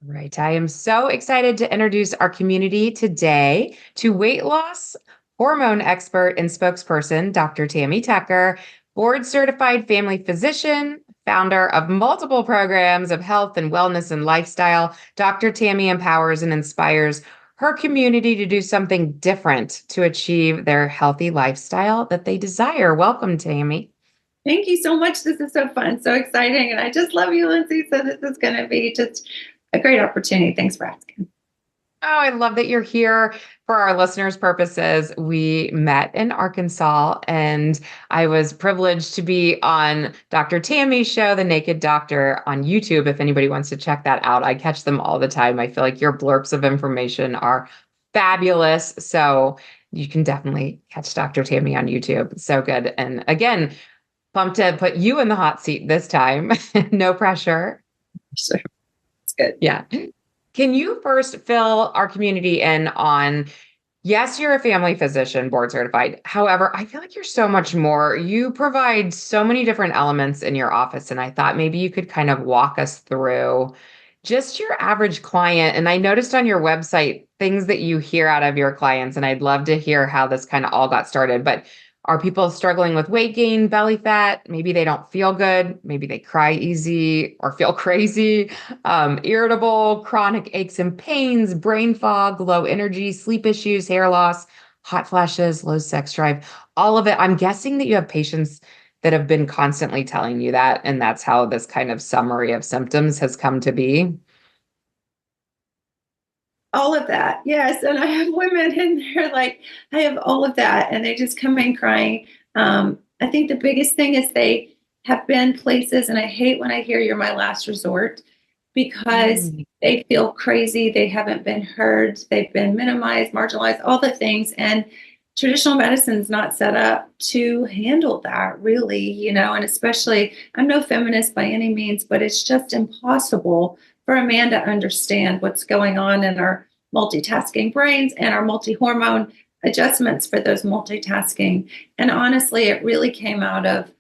Right. I am so excited to introduce our community today to weight loss hormone expert and spokesperson, Dr. Tammy Tucker, board certified family physician, founder of multiple programs of health and wellness and lifestyle. Dr. Tammy empowers and inspires her community to do something different to achieve their healthy lifestyle that they desire. Welcome, Tammy. Thank you so much. This is so fun, so exciting. And I just love you, Lindsay. So this is going to be just a great opportunity. Thanks for asking. Oh, I love that you're here. For our listeners' purposes, we met in Arkansas, and I was privileged to be on Dr. Tammy's show, The Naked Doctor, on YouTube. If anybody wants to check that out, I catch them all the time. I feel like your blurps of information are fabulous. So you can definitely catch Dr. Tammy on YouTube. So good. And again, pumped to put you in the hot seat this time. No pressure. So it's good. Yeah. Can you first fill our community in on, yes, you're a family physician, board certified. However, I feel like you're so much more. You provide so many different elements in your office. And I thought maybe you could kind of walk us through just your average client. And I noticed on your website things that you hear out of your clients. And I'd love to hear how this kind of all got started. But are people struggling with weight gain, belly fat? Maybe they don't feel good. Maybe they cry easy or feel crazy, irritable, chronic aches and pains, brain fog, low energy, sleep issues, hair loss, hot flashes, low sex drive, all of it. I'm guessing that you have patients that have been constantly telling you that. And that's how this kind of summary of symptoms has come to be. All of that. Yes. And I have women and they're like, I have all of that. And they just come in crying. I think the biggest thing is they have been places, and I hate when I hear you're my last resort because Mm. they feel crazy. They haven't been heard. They've been minimized, marginalized, all the things. And traditional medicine's not set up to handle that really, and especially I'm no feminist by any means, but it's just impossible for a man to understand what's going on in our multitasking brains and our multi-hormone adjustments for those multitasking. And honestly, it really came out of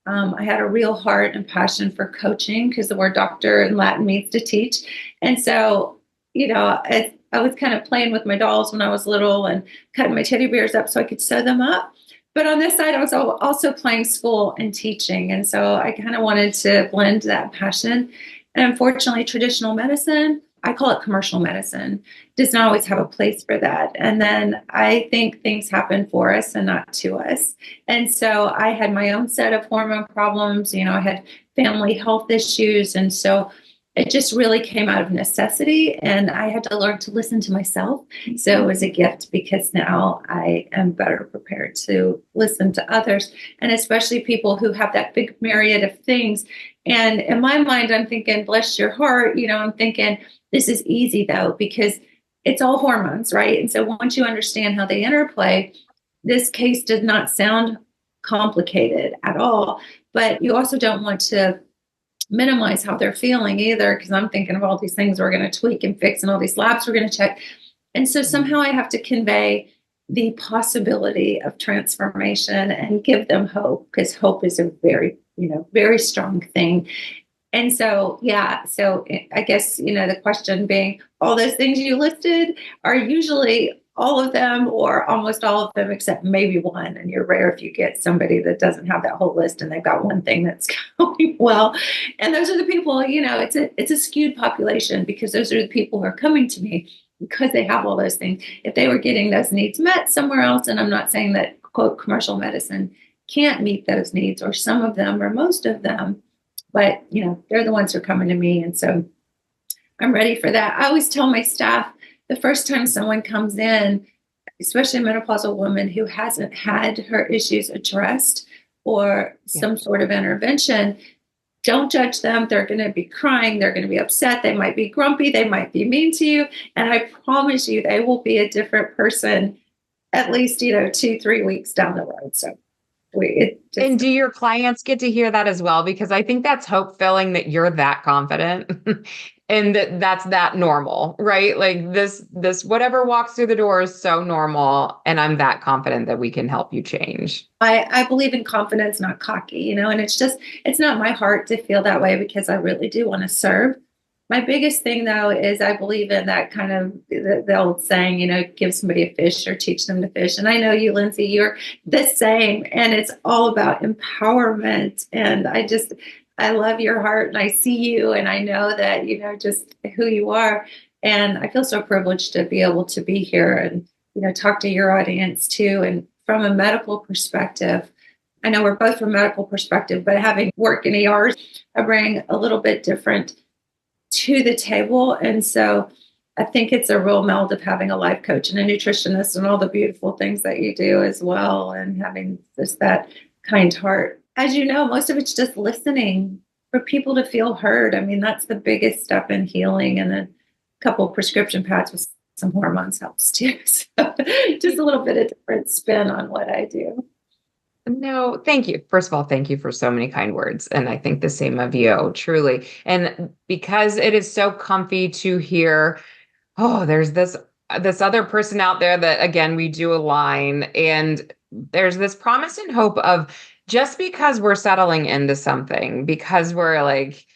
I had a real heart and passion for coaching because the word doctor in Latin means to teach. And so, I was kind of playing with my dolls when I was little and cutting my teddy bears up so I could sew them up. But on this side, I was also playing school and teaching. And so I kind of wanted to blend that passion. And unfortunately, traditional medicine, I call it commercial medicine, does not always have a place for that. And then I think things happen for us and not to us. And so I had my own set of hormone problems. I had family health issues. And so it just really came out of necessity. And I had to learn to listen to myself. So it was a gift because now I am better prepared to listen to others, and especially people who have that big myriad of things. And in my mind, I'm thinking, bless your heart, I'm thinking this is easy though, because it's all hormones, right? And so once you understand how they interplay, this case does not sound complicated at all. But you also don't want to minimize how they're feeling either, because I'm thinking of all these things we're going to tweak and fix and all these labs we're going to check. And so somehow I have to convey the possibility of transformation and give them hope, because hope is a very, very strong thing. And so, yeah, so I guess, the question being all those things you listed are usually all of them or almost all of them, except maybe one. And you're rare if you get somebody that doesn't have that whole list and they've got one thing that's going well. And those are the people, it's a skewed population, because those are the people who are coming to me because they have all those things. If they were getting those needs met somewhere else, and I'm not saying that, quote, commercial medicine can't meet those needs, or some of them or most of them, but they're the ones who are coming to me. And so I'm ready for that. I always tell my staff, the first time someone comes in, especially a menopausal woman who hasn't had her issues addressed or Yeah. some sort of intervention, don't judge them. They're going to be crying. They're going to be upset. They might be grumpy. They might be mean to you. And I promise you, they will be a different person at least, 2-3 weeks down the road. So And do your clients get to hear that as well? Because I think that's hope filling that you're that confident and that's that normal, right? Like this, whatever walks through the door is so normal. And I'm that confident that we can help you change. I believe in confidence, not cocky, and it's not my heart to feel that way, because I really do want to serve My biggest thing though is I believe in that kind of the old saying, give somebody a fish or teach them to fish. And I know you, Lindsey, you're the same. And it's all about empowerment. And I love your heart and I see you and I know that, just who you are. And I feel so privileged to be able to be here and, talk to your audience too. And from a medical perspective, I know we're both from a medical perspective, but having worked in ERs, I bring a little bit different to the table. And so I think it's a real meld of having a life coach and a nutritionist and all the beautiful things that you do as well. And having just that kind heart. As you know, most of it's just listening for people to feel heard. I mean, that's the biggest step in healing. And then a couple of prescription pads with some hormones helps too. So just a little bit of different spin on what I do. No, thank you. First of all, thank you for so many kind words. And I think the same of you, truly. And because it is so comfy to hear, oh, there's this other person out there that, again, we do align. And there's this promise and hope of just because we're settling into something, because we're like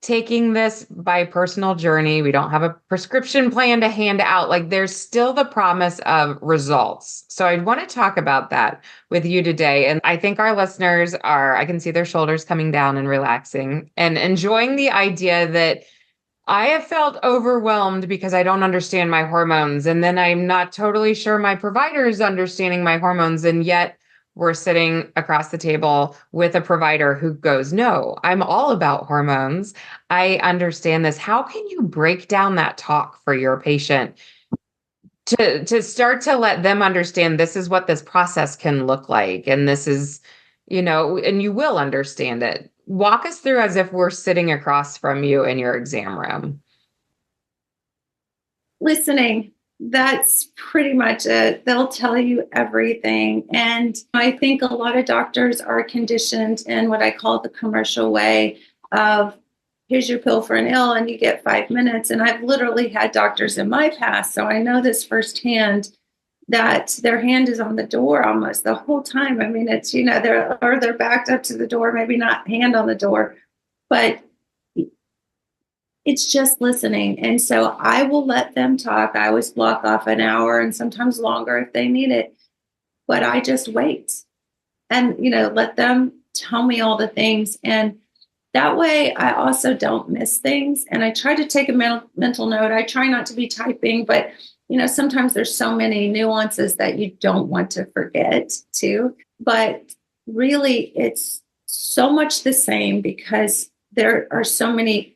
taking this by personal journey, we don't have a prescription plan to hand out. Like there's still the promise of results. So I want to talk about that with you today. And I think our listeners I can see their shoulders coming down and relaxing and enjoying the idea that I have felt overwhelmed because I don't understand my hormones. And then I'm not totally sure my provider is understanding my hormones. And yet we're sitting across the table with a provider who goes, no, I'm all about hormones. I understand this. How can you break down that talk for your patient to start to let them understand this is what this process can look like? And this is, and you will understand it. Walk us through as if we're sitting across from you in your exam room. Listening. That's pretty much it. They'll tell you everything. And I think a lot of doctors are conditioned in what I call the commercial way of here's your pill for an ill and you get 5 minutes. And I've literally had doctors in my past, so I know this firsthand, that their hand is on the door almost the whole time. I mean, it's, they're backed up to the door, maybe not hand on the door, but it's just listening. And so I will let them talk. I always block off an hour and sometimes longer if they need it. But I just wait and, let them tell me all the things. And that way I also don't miss things. And I try to take a mental note. I try not to be typing, but, sometimes there's so many nuances that you don't want to forget too. But really, it's so much the same because there are so many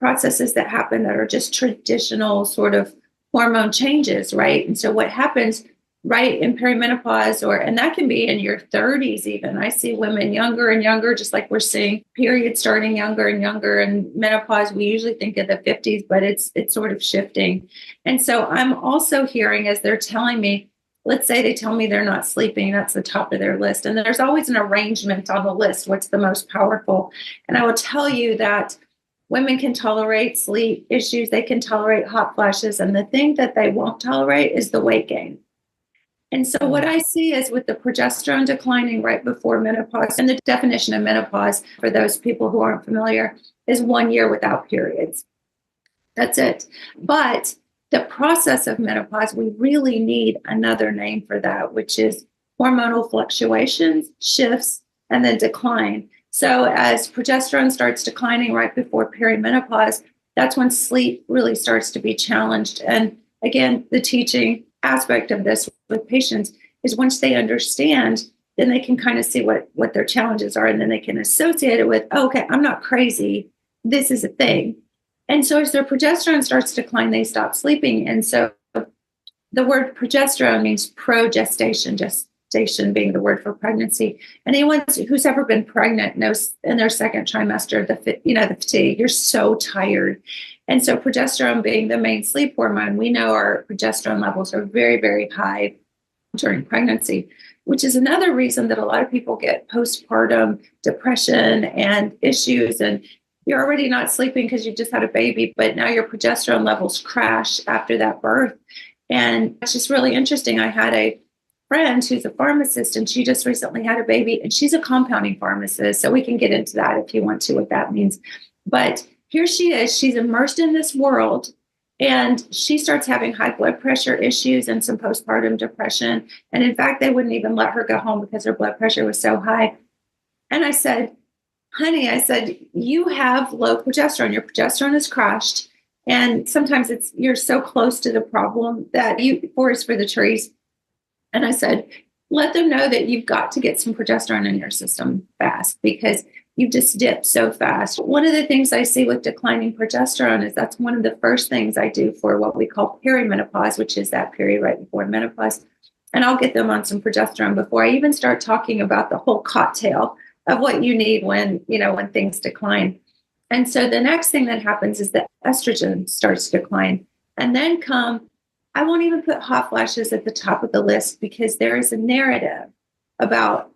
processes that happen that are just traditional sort of hormone changes, right? And so what happens right in perimenopause, and that can be in your 30s even. I see women younger and younger, just like we're seeing periods starting younger and younger. And menopause, we usually think of the 50s, but it's sort of shifting. And so I'm also hearing as they're telling me, let's say they tell me they're not sleeping, that's the top of their list. And there's always an arrangement on the list, what's the most powerful. And I will tell you that women can tolerate sleep issues. They can tolerate hot flashes. And the thing that they won't tolerate is the weight gain. And so what I see is with the progesterone declining right before menopause, and the definition of menopause, for those people who aren't familiar, is 1 year without periods. That's it. But the process of menopause, we really need another name for that, which is hormonal fluctuations, shifts, and then decline. So as progesterone starts declining right before perimenopause, that's when sleep really starts to be challenged. And again, the teaching aspect of this with patients is once they understand, then they can kind of see what their challenges are, and then they can associate it with, oh, okay, I'm not crazy. This is a thing. And so as their progesterone starts to decline, they stop sleeping. And so the word progesterone means progestation, gestation being the word for pregnancy. Anyone who's ever been pregnant knows in their second trimester, the fatigue, you're so tired. And so progesterone being the main sleep hormone, we know our progesterone levels are very, very high during pregnancy, which is another reason that a lot of people get postpartum depression and issues. And you're already not sleeping because you just had a baby, but now your progesterone levels crash after that birth. And it's just really interesting. I had a friend who's a pharmacist, and she just recently had a baby, and she's a compounding pharmacist. So we can get into that if you want to, what that means. But here she is, she's immersed in this world, and she starts having high blood pressure issues and some postpartum depression. And in fact, they wouldn't even let her go home because her blood pressure was so high. And I said, honey, I said, you have low progesterone. Your progesterone is crashed. And sometimes you're so close to the problem that forest for the trees. And I said, let them know that you've got to get some progesterone in your system fast because you just dipped so fast. One of the things I see with declining progesterone is that's one of the first things I do for what we call perimenopause, which is that period right before menopause. And I'll get them on some progesterone before I even start talking about the whole cocktail of what you need when things decline. And so the next thing that happens is that estrogen starts to decline. And then I won't even put hot flashes at the top of the list because there is a narrative about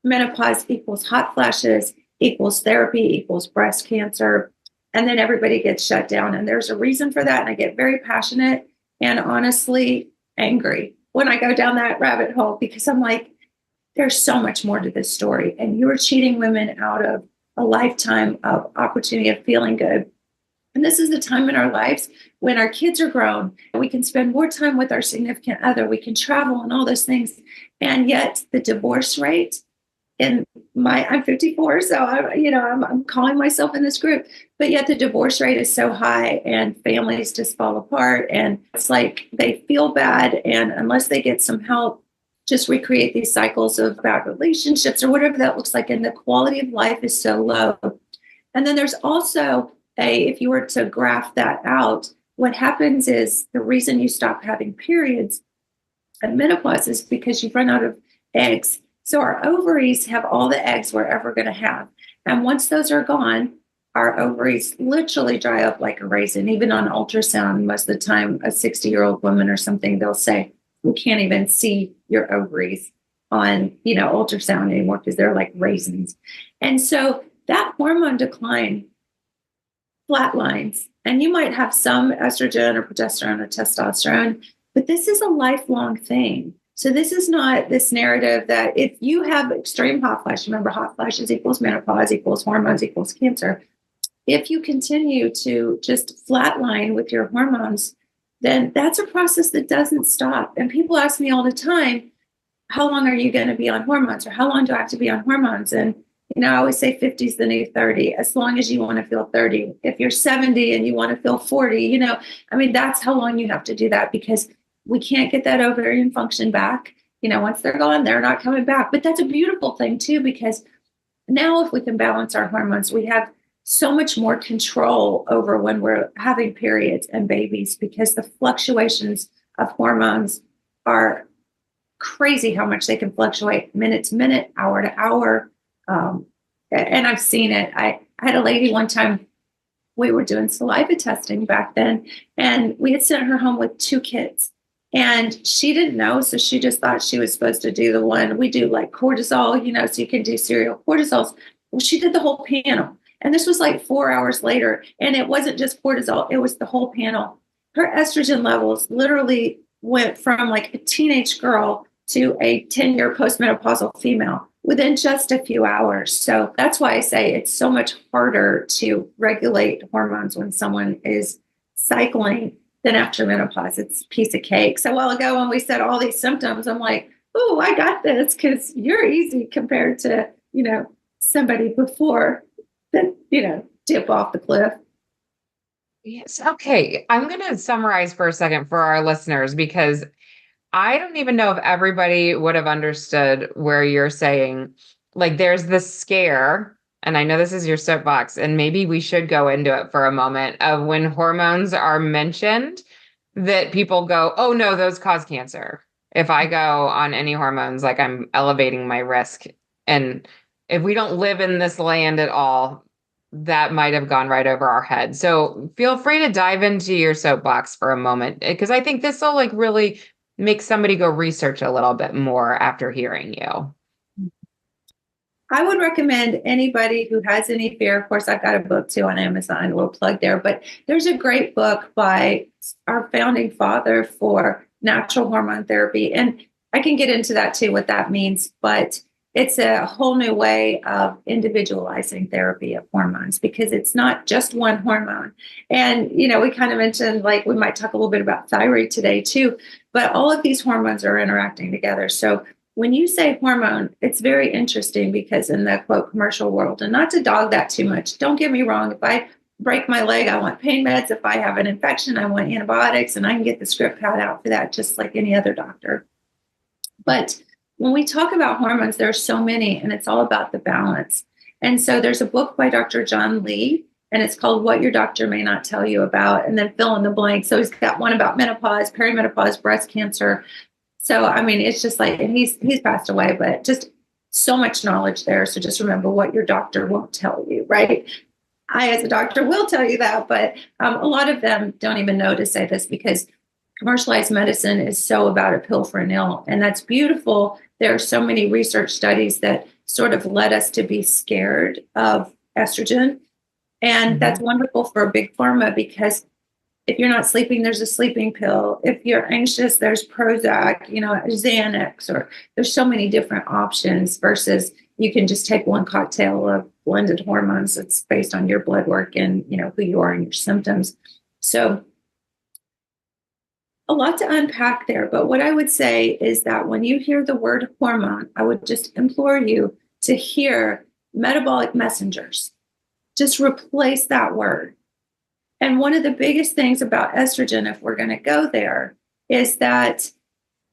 menopause equals hot flashes, equals therapy, equals breast cancer. And then everybody gets shut down. And there's a reason for that. And I get very passionate and honestly angry when I go down that rabbit hole because I'm like, there's so much more to this story. And you're cheating women out of a lifetime of opportunity of feeling good. And this is the time in our lives when our kids are grown. We can spend more time with our significant other. We can travel and all those things. And yet the divorce rate I'm 54, so I'm calling myself in this group, but yet the divorce rate is so high and families just fall apart. And it's like they feel bad. And unless they get some help, just recreate these cycles of bad relationships or whatever that looks like. And the quality of life is so low. And then there's also if you were to graph that out, what happens is the reason you stop having periods at menopause is because you've run out of eggs. So our ovaries have all the eggs we're ever going to have. And once those are gone, our ovaries literally dry up like a raisin. Even on ultrasound, most of the time, a 60-year-old woman or something, they'll say, we can't even see your ovaries on, ultrasound anymore because they're like raisins. And so that hormone decline flatlines. And you might have some estrogen or progesterone or testosterone, but this is a lifelong thing. So this is not this narrative that if you have extreme hot flash, remember hot flashes equals menopause equals hormones equals cancer. If you continue to just flatline with your hormones, then that's a process that doesn't stop. And people ask me all the time, how long are you going to be on hormones? Or how long do I have to be on hormones? And, I always say 50 is the new 30, as long as you want to feel 30. If you're 70 and you want to feel 40, that's how long you have to do that because we can't get that ovarian function back. Once they're gone, they're not coming back. But that's a beautiful thing too, because now if we can balance our hormones, we have so much more control over when we're having periods and babies because the fluctuations of hormones are crazy how much they can fluctuate minute to minute, hour to hour. And I've seen it. I had a lady one time, we were doing saliva testing back then, and we had sent her home with 2 kids. And she didn't know, so she just thought she was supposed to do the one. We do like cortisol, so you can do serial cortisols. Well, she did the whole panel. And this was like 4 hours later. And it wasn't just cortisol, it was the whole panel. Her estrogen levels literally went from like a teenage girl to a 10-year postmenopausal female within just a few hours. So that's why I say it's so much harder to regulate hormones when someone is cycling than after menopause. It's a piece of cake. So a while ago when we said all these symptoms, I'm like, oh, I got this because you're easy compared to, somebody before that, dip off the cliff. Yes. Okay. I'm going to summarize for a second for our listeners because I don't even know if everybody would have understood where you're saying, like, there's this scare, and I know this is your soapbox, and maybe we should go into it for a moment, of when hormones are mentioned, that people go, oh, no, those cause cancer. If I go on any hormones, like I'm elevating my risk. And if we don't live in this land at all, that might have gone right over our head. So feel free to dive into your soapbox for a moment, because I think this will like really make somebody go research a little bit more after hearing you. I would recommend anybody who has any fear. Of course, I've got a book too on Amazon, a little plug there, but there's a great book by our founding father for natural hormone therapy. And I can get into that too, what that means, but it's a whole new way of individualizing therapy of hormones because it's not just one hormone. And, we kind of mentioned like we might talk a little bit about thyroid today too, but all of these hormones are interacting together. So when you say hormone, it's very interesting because in the quote commercial world, and not to dog that too much, don't get me wrong. If I break my leg, I want pain meds. If I have an infection, I want antibiotics, and I can get the script pad out for that, just like any other doctor. But when we talk about hormones, there are so many, and it's all about the balance. And so there's a book by Dr. John Lee, and it's called What Your Doctor May Not Tell You About, and then fill in the blank. So he's got one about menopause, perimenopause, breast cancer. So, I mean, it's just like, and he's passed away, but just so much knowledge there. So just remember what your doctor won't tell you, right? I, as a doctor, will tell you that, but a lot of them don't even know to say this because commercialized medicine is so about a pill for an ill. And that's beautiful. There are so many research studies that sort of led us to be scared of estrogen. And that's wonderful for big pharma because if you're not sleeping, there's a sleeping pill. If you're anxious, there's Prozac, Xanax, or there's so many different options versus you can just take one cocktail of blended hormones that's based on your blood work and, who you are and your symptoms. So a lot to unpack there. But what I would say is that when you hear the word hormone, I would just implore you to hear metabolic messengers. Just replace that word. And one of the biggest things about estrogen, if we're going to go there, is that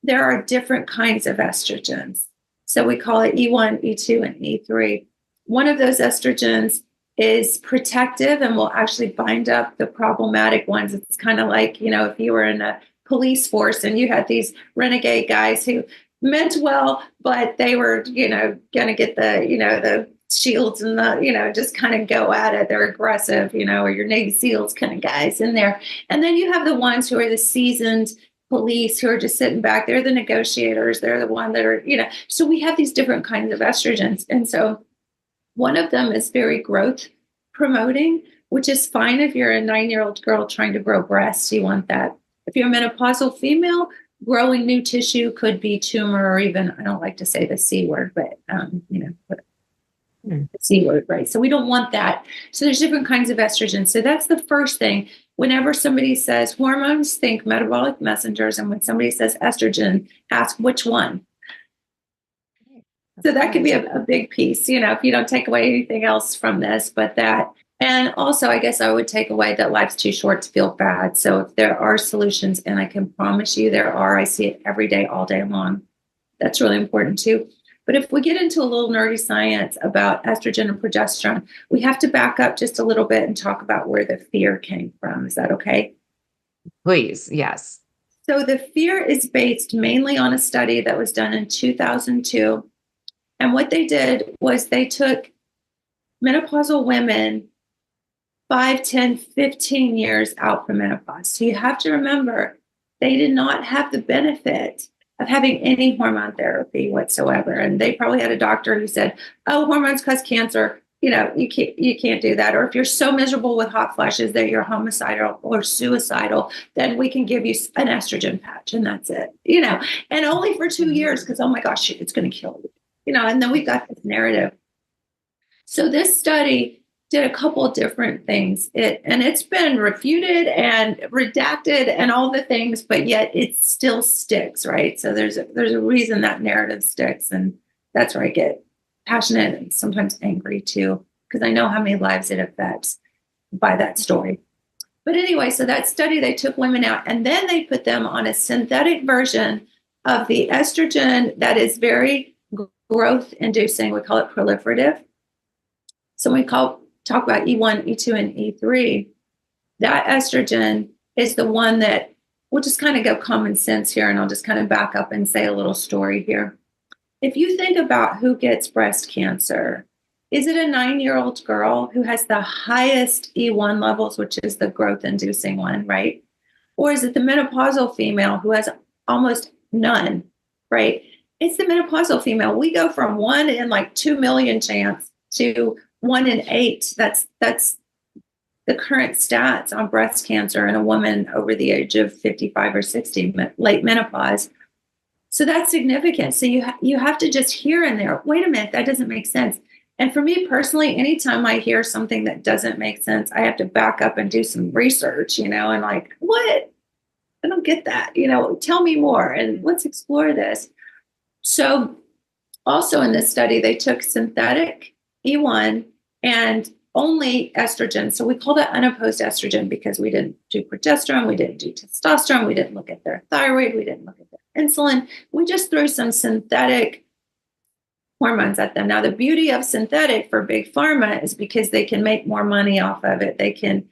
there are different kinds of estrogens. So we call it E1, E2, and E3. One of those estrogens is protective and will actually bind up the problematic ones. It's kind of like, if you were in a police force and you had these renegade guys who meant well, but they were, going to get the shields and just kind of go at it. They're aggressive, or your Navy SEALs kind of guys in there. And then you have the ones who are the seasoned police who are just sitting back. They're the negotiators. They're the one that are, so we have these different kinds of estrogens. And so one of them is very growth promoting, which is fine if you're a 9-year-old girl trying to grow breasts. You want that. If you're a menopausal female, growing new tissue could be tumor or even, I don't like to say the C word, but, the C word, right? So we don't want that. So there's different kinds of estrogen. So that's the first thing. Whenever somebody says hormones, think metabolic messengers. And when somebody says estrogen, ask which one. So that could be a big piece, if you don't take away anything else from this, but that. And also, I guess I would take away that life's too short to feel bad. So if there are solutions, and I can promise you there are, I see it every day, all day long. That's really important too. But if we get into a little nerdy science about estrogen and progesterone, we have to back up just a little bit and talk about where the fear came from. Is that okay? Please, yes. So the fear is based mainly on a study that was done in 2002. And what they did was they took menopausal women 5, 10, 15 years out from menopause. So you have to remember, they did not have the benefit of having any hormone therapy whatsoever. And they probably had a doctor who said, oh, hormones cause cancer. You can't do that. Or if you're so miserable with hot flashes that you're homicidal or suicidal, then we can give you an estrogen patch and that's it, and only for 2 years because, oh my gosh, it's going to kill you, and then we got this narrative. So this study did a couple of different things. It's been refuted and redacted and all the things, but yet it still sticks, right? So there's a reason that narrative sticks, and that's where I get passionate and sometimes angry too, because I know how many lives it affects by that story. But anyway, so that study, they took women out and then they put them on a synthetic version of the estrogen that is very growth inducing. We call it proliferative. So we talk about E1, E2, and E3. That estrogen is the one that we'll just kind of go common sense here, and I'll just kind of back up and say a little story here. If you think about who gets breast cancer, is it a 9-year-old girl who has the highest E1 levels, which is the growth-inducing one, right? Or is it the menopausal female who has almost none, right? It's the menopausal female. We go from 1 in like 2 million chance to 1 in 8. That's the current stats on breast cancer in a woman over the age of 55 or 60, late menopause. So that's significant. So you have to just hear in there, wait a minute, that doesn't make sense. And for me personally, anytime I hear something that doesn't make sense, I have to back up and do some research, and like, what? I don't get that. Tell me more and let's explore this. So also in this study, they took synthetic E1 and only estrogen. So we called it unopposed estrogen because we didn't do progesterone, we didn't do testosterone, we didn't look at their thyroid, we didn't look at their insulin. We just threw some synthetic hormones at them. Now, the beauty of synthetic for big pharma is because they can make more money off of it. They can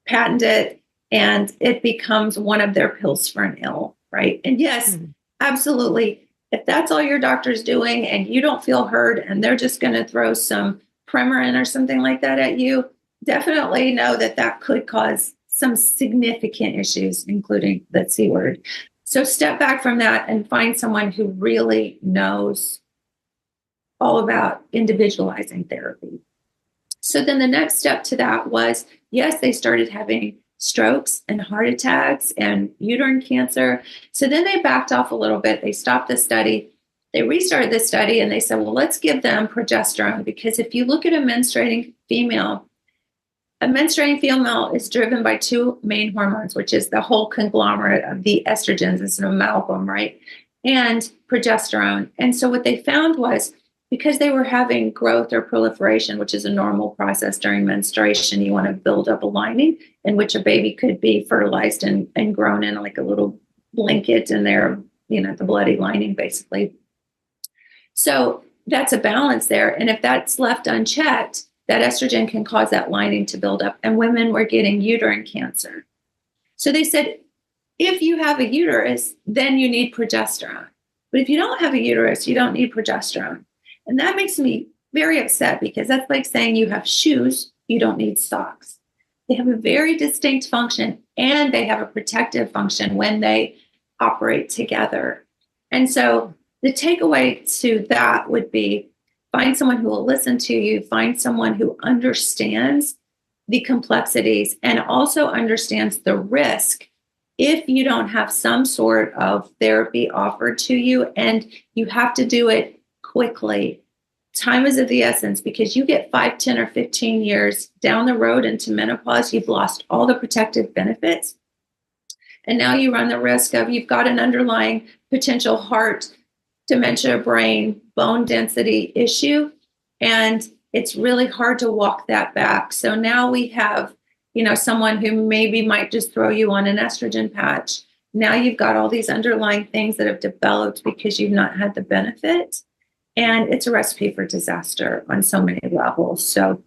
patent it and it becomes one of their pills for an ill, right? And yes, absolutely. If that's all your doctor's doing and you don't feel heard and they're just going to throw some Premarin or something like that at you, definitely know that that could cause some significant issues, including the C word. So step back from that and find someone who really knows all about individualizing therapy. So then the next step to that was, yes, they started having strokes and heart attacks and uterine cancer. So then they backed off a little bit. They stopped the study. They restarted the study and they said, well, let's give them progesterone, because if you look at a menstruating female is driven by two main hormones, which is the whole conglomerate of the estrogens. It's an amalgam, right? And progesterone. And so what they found was, because they were having growth or proliferation, which is a normal process during menstruation, you want to build up a lining in which a baby could be fertilized and grown in like a little blanket in there, the bloody lining, basically. So that's a balance there. And if that's left unchecked, that estrogen can cause that lining to build up. And women were getting uterine cancer. So they said, if you have a uterus, then you need progesterone. But if you don't have a uterus, you don't need progesterone. And that makes me very upset, because that's like saying you have shoes, you don't need socks. They have a very distinct function and they have a protective function when they operate together. And so the takeaway to that would be, find someone who will listen to you, find someone who understands the complexities and also understands the risk if you don't have some sort of therapy offered to you, and you have to do it quickly. Time is of the essence, because you get 5, 10, or 15 years down the road into menopause, you've lost all the protective benefits. And now you run the risk of, you've got an underlying potential heart, dementia, brain, bone density issue. And it's really hard to walk that back. So now we have, someone who maybe might just throw you on an estrogen patch. Now you've got all these underlying things that have developed because you've not had the benefit. And it's a recipe for disaster on so many levels. So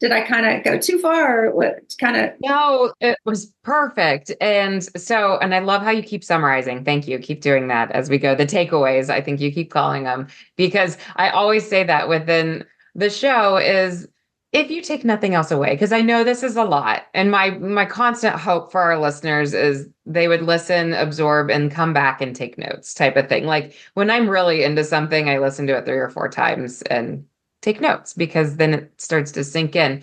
did I kind of go too far? Or what kind of? No, it was perfect. And I love how you keep summarizing. Thank you. Keep doing that as we go. The takeaways, I think you keep calling them, because I always say that within the show is, if you take nothing else away, because I know this is a lot. And my constant hope for our listeners is they would listen, absorb, and come back and take notes type of thing. Like when I'm really into something, I listen to it 3 or 4 times and take notes, because then it starts to sink in.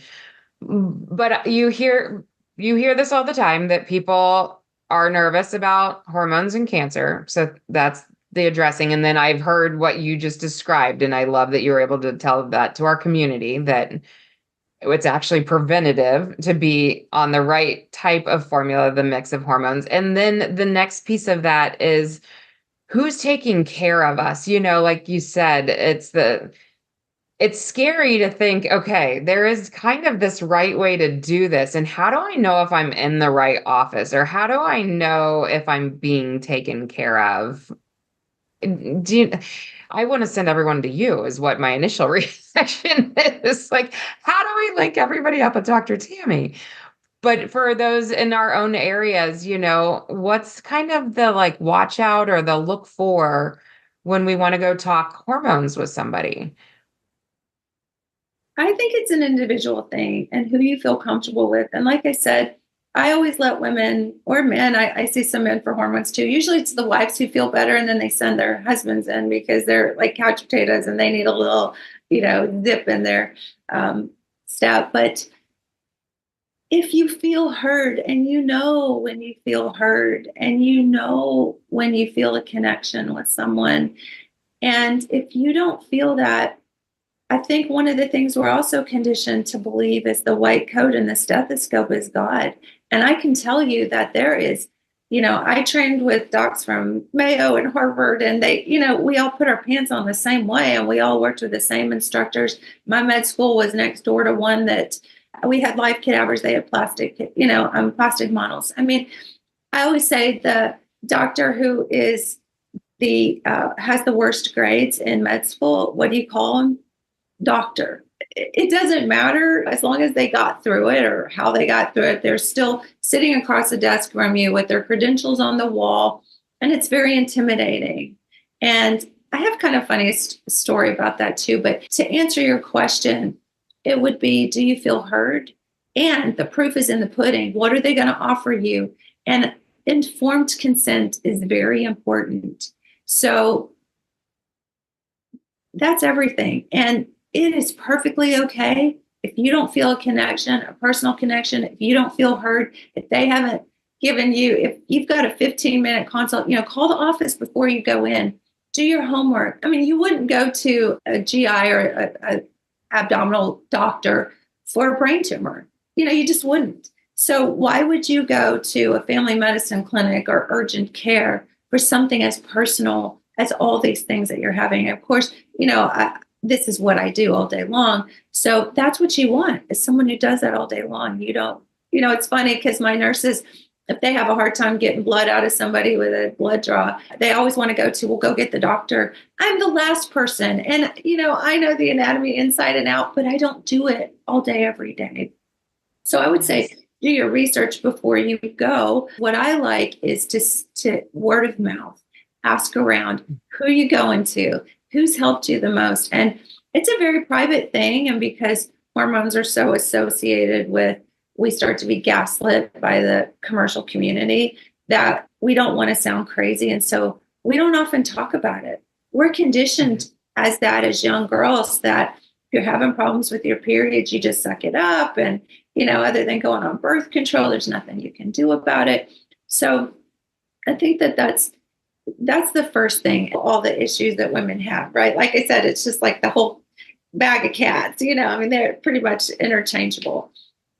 But you hear this all the time, that people are nervous about hormones and cancer. So that's the addressing. And then I've heard what you just described. And I love that you were able to tell that to our community, that it's actually preventative to be on the right type of formula, the mix of hormones. And then the next piece of that is, who's taking care of us? Like you said, it's scary to think, okay, there is kind of this right way to do this. And how do I know if I'm in the right office, or how do I know if I'm being taken care of? I want to send everyone to you, is what my initial reaction is. Like, how do we link everybody up with Dr. Tammy? But for those in our own areas, what's kind of the like watch out or the look for when we want to go talk hormones with somebody? I think it's an individual thing and who you feel comfortable with. And like I said, I always let women or men, I see some men for hormones too. Usually it's the wives who feel better, and then they send their husbands in because they're like couch potatoes and they need a little, dip in their step. But if you feel heard, and when you feel heard, and when you feel a connection with someone, and if you don't feel that, I think one of the things we're also conditioned to believe is the white coat and the stethoscope is God. And I can tell you that there is, I trained with docs from Mayo and Harvard, and we all put our pants on the same way, and we all worked with the same instructors. My med school was next door to one that we had live cadavers. They had plastic models. I mean, I always say the doctor who is has the worst grades in med school, what do you call them? Doctor. It doesn't matter as long as they got through it or how they got through it. They're still sitting across the desk from you with their credentials on the wall, and it's very intimidating. And I have kind of funny story about that too. But to answer your question, it would be, do you feel heard? And the proof is in the pudding. What are they going to offer you? And informed consent is very important. So that's everything. And it is perfectly okay if you don't feel a connection, a personal connection, if you don't feel heard, if they haven't given you, if you've got a 15-minute consult, call the office before you go in, do your homework. I mean, you wouldn't go to a GI or a abdominal doctor for a brain tumor. You just wouldn't. So why would you go to a family medicine clinic or urgent care for something as personal as all these things that you're having? Of course, this is what I do all day long. So that's what you want, is someone who does that all day long. You don't, it's funny because my nurses, if they have a hard time getting blood out of somebody with a blood draw, they always want to well, go get the doctor. I'm the last person. And, I know the anatomy inside and out, but I don't do it all day, every day. So I would say, do your research before you go. What I like is to word of mouth, ask around, who are you going to? Who's helped you the most? And it's a very private thing. And because hormones are so associated with, we start to be gaslit by the commercial community, that we don't want to sound crazy. And so we don't often talk about it. We're conditioned as young girls, that if you're having problems with your periods, you just suck it up. And, other than going on birth control, there's nothing you can do about it. So I think that's the first thing, all the issues that women have, right? Like I said, it's just like the whole bag of cats, I mean, they're pretty much interchangeable.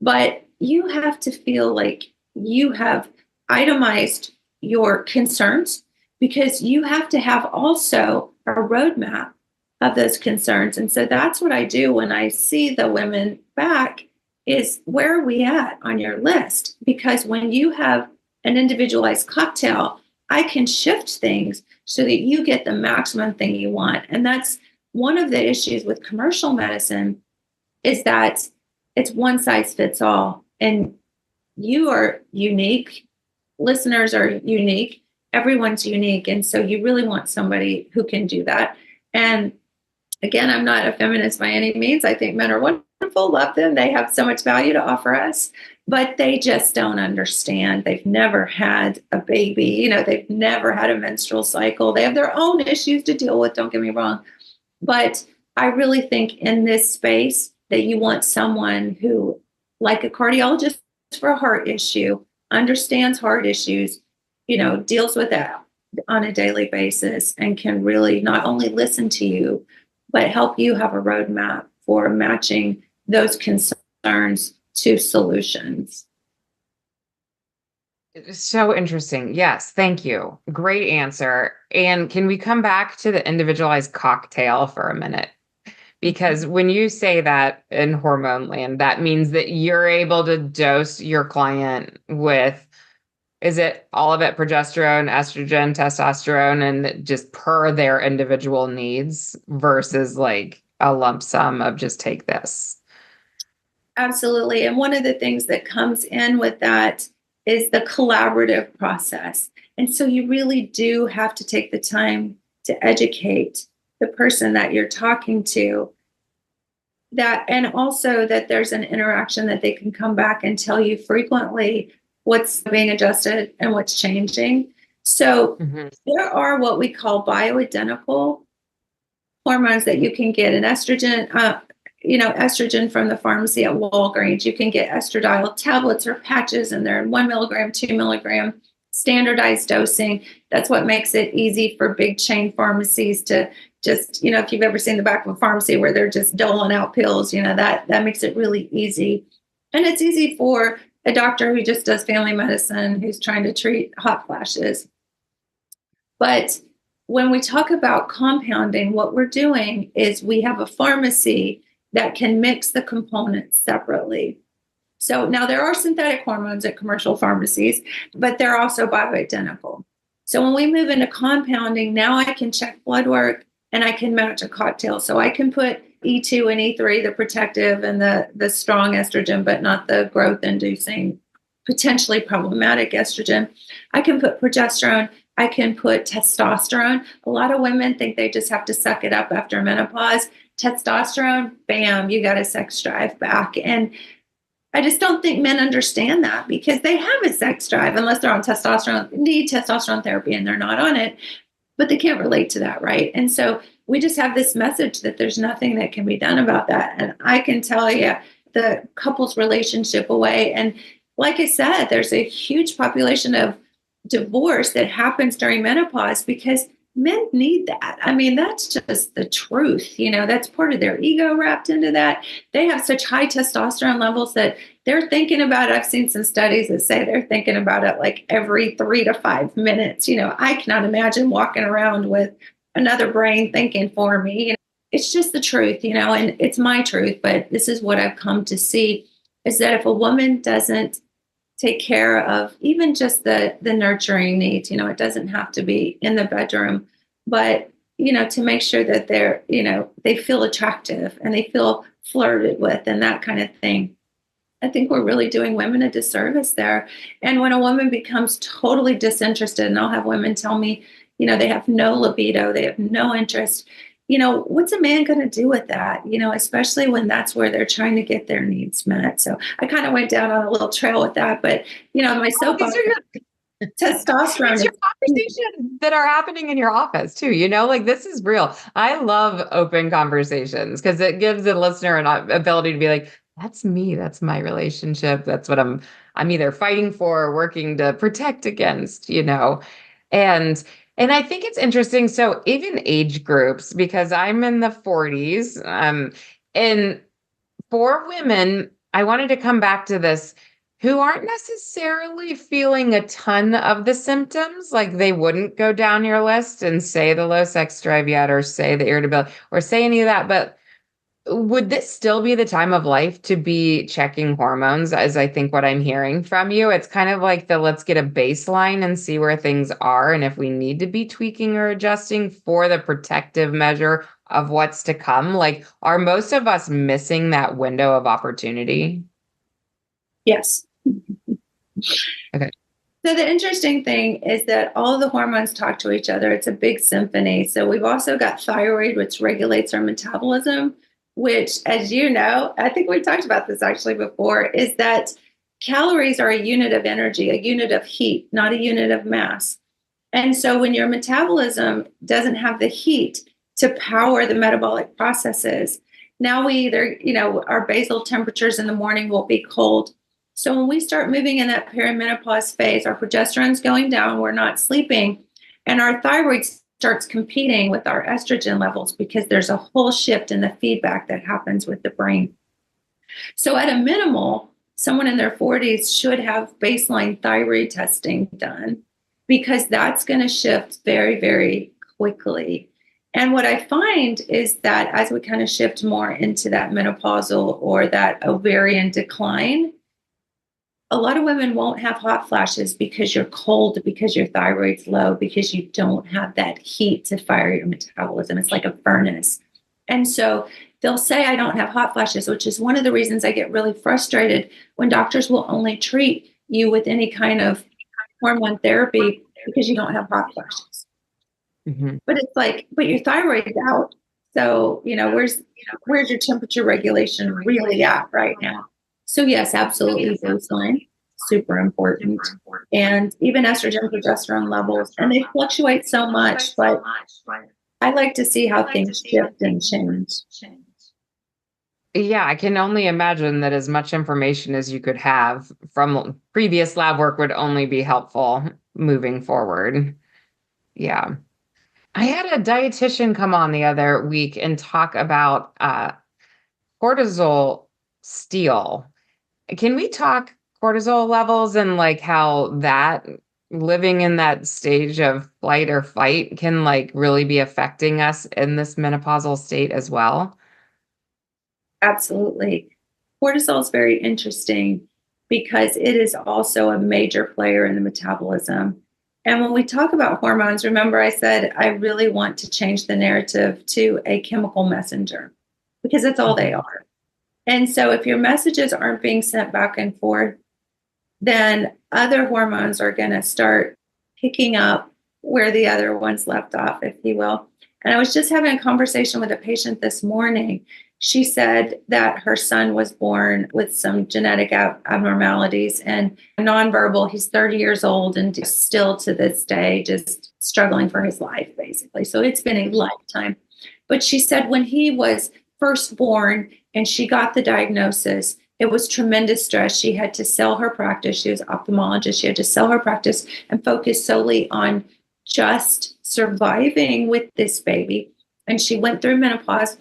But you have to feel like you have itemized your concerns, because you have to have also a roadmap of those concerns. And so that's what I do when I see the women back, is where are we at on your list? Because when you have an individualized cocktail, I can shift things so that you get the maximum thing you want. And that's one of the issues with commercial medicine, is that it's one size fits all. And you are unique. Listeners are unique. Everyone's unique. And so you really want somebody who can do that. And again, I'm not a feminist by any means. I think men are wonderful, love them. They have so much value to offer us, but they just don't understand. They've never had a baby. They've never had a menstrual cycle. They have their own issues to deal with. Don't get me wrong. But I really think in this space that you want someone who, like a cardiologist for a heart issue, understands heart issues, deals with that on a daily basis, and can really not only listen to you, but help you have a roadmap for matching those concerns to solutions. It's so interesting. Yes, thank you. Great answer. And can we come back to the individualized cocktail for a minute? Because when you say that in hormone land, that means that you're able to dose your client with, is it all of it progesterone, estrogen, testosterone, and just per their individual needs, versus like a lump sum of just take this? Absolutely. And one of the things that comes in with that is the collaborative process. And so you really do have to take the time to educate the person that you're talking to, that, and also that there's an interaction that they can come back and tell you frequently what's being adjusted and what's changing. So there are what we call bioidentical hormones that you can get. And estrogen, estrogen from the pharmacy at Walgreens. You can get estradiol tablets or patches, and they're in 1 milligram, 2 milligram, standardized dosing. That's what makes it easy for big chain pharmacies to just, if you've ever seen the back of a pharmacy where they're just doling out pills, that makes it really easy. And it's easy for a doctor who just does family medicine, who's trying to treat hot flashes. But when we talk about compounding, what we're doing is we have a pharmacy that can mix the components separately. So now there are synthetic hormones at commercial pharmacies, but they're also bioidentical. So when we move into compounding, now I can check blood work and I can match a cocktail. So I can put E2 and E3, the protective and the strong estrogen, but not the growth inducing, potentially problematic estrogen. I can put progesterone. I can put testosterone. A lot of women think they just have to suck it up after menopause. Testosterone, bam, you got a sex drive back. And I just don't think men understand that, because they have a sex drive unless they're on testosterone, need testosterone therapy, and they're not on it, but they can't relate to that, right? And so we just have this message that there's nothing that can be done about that. And I can tell you the couple's relationship away. And like I said, there's a huge population of divorce that happens during menopause because men need that. I mean, that's just the truth. That's part of their ego wrapped into that. They have such high testosterone levels that they're thinking about it. I've seen some studies that say they're thinking about it like every 3 to 5 minutes. I cannot imagine walking around with another brain thinking for me. It's just the truth, and it's my truth. But this is what I've come to see, is that if a woman doesn't take care of even just the nurturing needs, it doesn't have to be in the bedroom, but, to make sure that they're, they feel attractive and they feel flirted with and that kind of thing. I think we're really doing women a disservice there. And when a woman becomes totally disinterested, and I'll have women tell me, they have no libido, they have no interest, what's a man going to do with that? Especially when that's where they're trying to get their needs met. So I kind of went down on a little trail with that, but my soapbox, testosterone. It's your conversations that are happening in your office too. Like, this is real. I love open conversations because it gives the listener an ability to be like, that's me. That's my relationship. That's what I'm either fighting for or working to protect against, and I think it's interesting. So even age groups, because I'm in the 40s, and for women, I wanted to come back to this, who aren't necessarily feeling a ton of the symptoms. Like, they wouldn't go down your list and say the low sex drive yet, or say the irritability, or say any of that. But would this still be the time of life to be checking hormones, as I think what I'm hearing from you? It's kind of like let's get a baseline and see where things are, and if we need to be tweaking or adjusting for the protective measure of what's to come. Like, are most of us missing that window of opportunity? Yes. Okay. So the interesting thing is that all of the hormones talk to each other. It's a big symphony. So we've also got thyroid, which regulates our metabolism, which, as you know, I think we talked about this actually before, is that calories are a unit of energy, a unit of heat, not a unit of mass. And so when your metabolism doesn't have the heat to power the metabolic processes, now we either, our basal temperatures in the morning will be cold. So when we start moving in that perimenopause phase, our progesterone's going down, we're not sleeping, and our thyroid starts competing with our estrogen levels, because there's a whole shift in the feedback that happens with the brain. So at a minimal, someone in their 40s should have baseline thyroid testing done, because that's going to shift very, very quickly. And what I find is that as we kind of shift more into that menopausal or that ovarian decline, a lot of women won't have hot flashes because you're cold, because your thyroid's low, because you don't have that heat to fire your metabolism. It's like a furnace. And so they'll say, I don't have hot flashes, which is one of the reasons I get really frustrated when doctors will only treat you with any kind of hormone therapy because you don't have hot flashes. Mm-hmm. But it's like, but your thyroid is out. So, where's your temperature regulation really at right now? So yes, absolutely, baseline, super important. And even estrogen, progesterone levels, and they fluctuate so much, but I like to see how things shift and change. Yeah, I can only imagine that as much information as you could have from previous lab work would only be helpful moving forward. Yeah. I had a dietitian come on the other week and talk about cortisol steal. Can we talk cortisol levels and like how that living in that stage of flight or fight can like really be affecting us in this menopausal state as well? Absolutely. Cortisol is very interesting because it is also a major player in the metabolism. And when we talk about hormones, remember I said I really want to change the narrative to a chemical messenger because that's all they Mhm. are. And so if your messages aren't being sent back and forth, then other hormones are going to start picking up where the other ones left off, if you will. And I was just having a conversation with a patient this morning. She said that her son was born with some genetic abnormalities and nonverbal. He's 30 years old and still to this day just struggling for his life, basically. So it's been a lifetime. But she said when he was first born and she got the diagnosis, it was tremendous stress. She had to sell her practice. She was an ophthalmologist. She had to sell her practice and focus solely on just surviving with this baby. And she went through menopause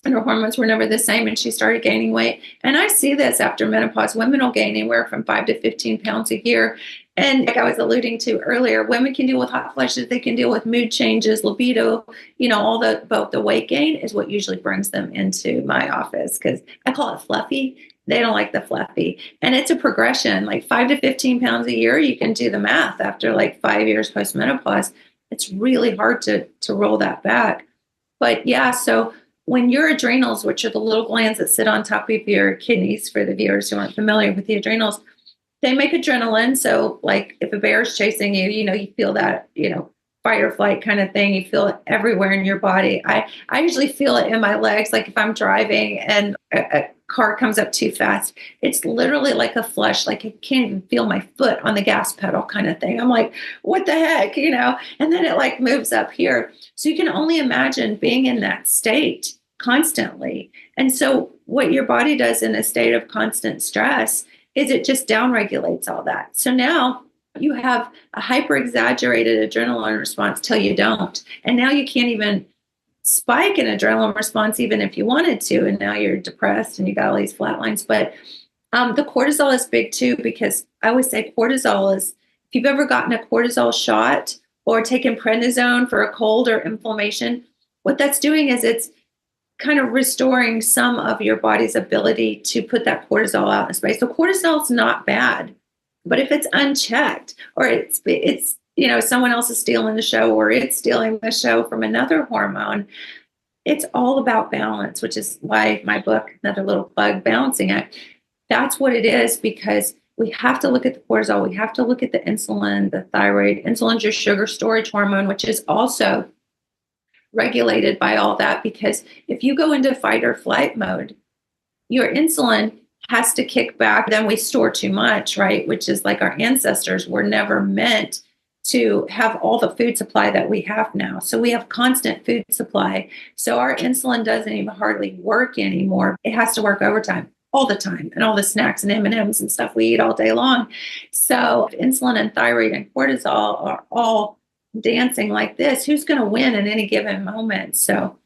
and her hormones were never the same and she started gaining weight. And I see this after menopause. Women will gain anywhere from 5 to 15 pounds a year. And like I was alluding to earlier, women can deal with hot flushes, they can deal with mood changes, libido, all both the weight gain is what usually brings them into my office because I call it fluffy. They don't like the fluffy. And it's a progression, like 5 to 15 pounds a year. You can do the math after like 5 years post menopause. It's really hard to roll that back. But yeah, so when your adrenals, which are the little glands that sit on top of your kidneys, for the viewers who aren't familiar with the adrenals, they make adrenaline. So, like if a bear is chasing you, you feel that, fight or flight kind of thing. You feel it everywhere in your body. I usually feel it in my legs. Like if I'm driving and a car comes up too fast, it's literally like a flush. Like I can't even feel my foot on the gas pedal kind of thing. I'm like, what the heck, And then it like moves up here. So you can only imagine being in that state constantly. And so what your body does in a state of constant stress is it just downregulates all that. So now you have a hyper exaggerated adrenaline response till you don't. And now you can't even spike an adrenaline response even if you wanted to. And now you're depressed and you got all these flat lines. But the cortisol is big too, because I always say cortisol is, if you've ever gotten a cortisol shot or taken prednisone for a cold or inflammation, what that's doing is it's kind of restoring some of your body's ability to put that cortisol out in space. So cortisol is not bad, but if it's unchecked or it's someone else is stealing the show or it's stealing the show from another hormone, it's all about balance, which is why my book, another little plug, Balancing Act, that's what it is, because we have to look at the cortisol. We have to look at the insulin, the thyroid. Insulin's your sugar storage hormone, which is also regulated by all that, because if you go into fight or flight mode, your insulin has to kick back. Then we store too much, right? Which is like our ancestors were never meant to have all the food supply that we have now. So we have constant food supply. So our insulin doesn't even hardly work anymore. It has to work overtime all the time, and all the snacks and M&Ms and stuff we eat all day long. So if insulin and thyroid and cortisol are all dancing like this, who's going to win in any given moment? So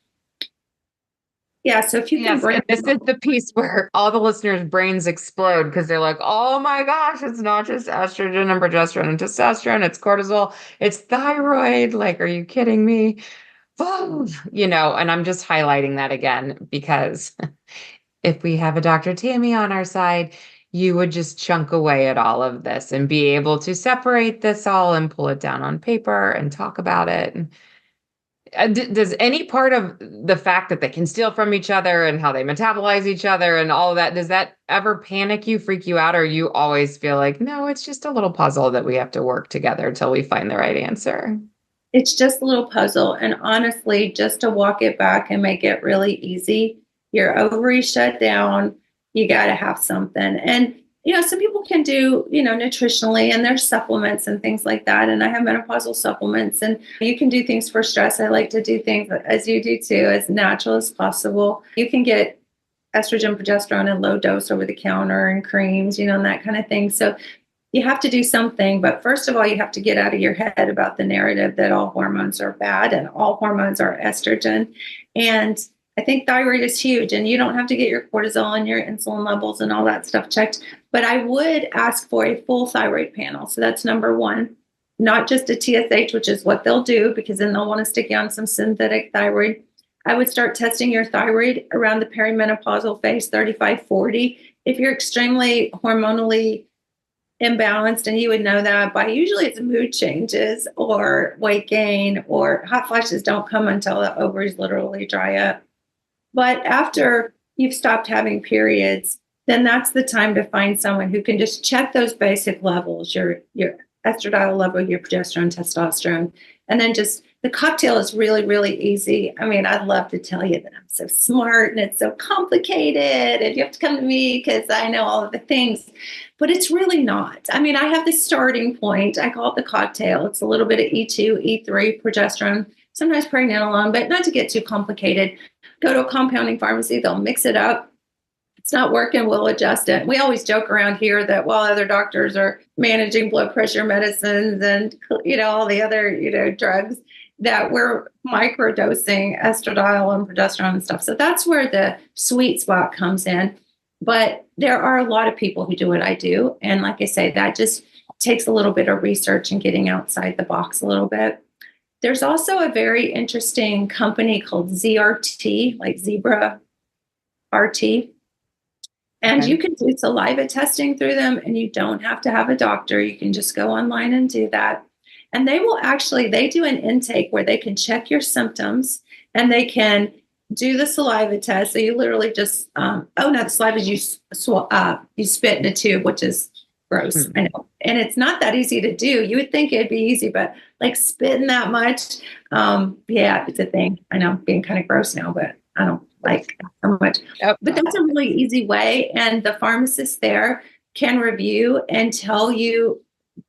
yeah, so if you can Yes, bring and this is the piece where all the listeners' brains explode because they're like, oh my gosh, it's not just estrogen and progesterone and testosterone, it's cortisol, it's thyroid. Like, are you kidding me? And I'm just highlighting that again because if we have a Dr. Tammy on our side, you would just chunk away at all of this and be able to separate this all and pull it down on paper and talk about it. Does any part of the fact that they can steal from each other and how they metabolize each other and all of that, does that ever panic you, freak you out, or you always feel like, no, it's just a little puzzle that we have to work together until we find the right answer? It's just a little puzzle. And honestly, just to walk it back and make it really easy, your ovaries shut down, you got to have something. And, some people can do, nutritionally, and there's supplements and things like that. And I have menopausal supplements, and you can do things for stress. I like to do things, as you do too, as natural as possible. You can get estrogen, progesterone, and low dose over the counter and creams, and that kind of thing. So you have to do something. But first of all, you have to get out of your head about the narrative that all hormones are bad and all hormones are estrogen. And I think thyroid is huge, and you don't have to get your cortisol and your insulin levels and all that stuff checked. But I would ask for a full thyroid panel. So that's number one, not just a TSH, which is what they'll do, because then they'll want to stick you on some synthetic thyroid. I would start testing your thyroid around the perimenopausal phase, 35, 40. If you're extremely hormonally imbalanced, and you would know that by usually it's mood changes or weight gain, or hot flashes don't come until the ovaries literally dry up. But after you've stopped having periods, then that's the time to find someone who can just check those basic levels, your estradiol level, your progesterone, testosterone, and then just the cocktail is really, really easy. I mean, I'd love to tell you that I'm so smart and it's so complicated and you have to come to me because I know all of the things, but it's really not. I mean, I have this starting point. I call it the cocktail. It's a little bit of E2, E3, progesterone, sometimes pregnenolone, but not to get too complicated. Go to a compounding pharmacy, they'll mix it up. It's not working, we'll adjust it. We always joke around here that while other doctors are managing blood pressure medicines and, all the other, drugs, that we're microdosing estradiol and progesterone and stuff. So that's where the sweet spot comes in. But there are a lot of people who do what I do. And like I say, that just takes a little bit of research and getting outside the box a little bit. There's also a very interesting company called ZRT, like Zebra RT. And you can do saliva testing through them, and you don't have to have a doctor. You can just go online and do that. And they do an intake where they can check your symptoms and they can do the saliva test. So you literally just, the saliva you spit in a tube, which is gross. I know. And it's not that easy to do. You would think it'd be easy, but like spitting that much, it's a thing. I know I'm being kind of gross now, but I don't like so much. But that's a really easy way. And the pharmacist there can review and tell you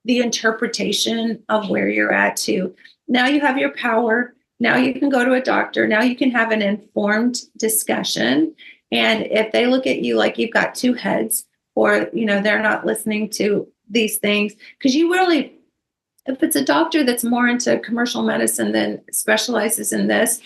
the interpretation of where you're at too. Now you have your power. Now you can go to a doctor. Now you can have an informed discussion. And if they look at you like you've got two heads, or, they're not listening to these things, because you really, if it's a doctor that's more into commercial medicine than specializes in this,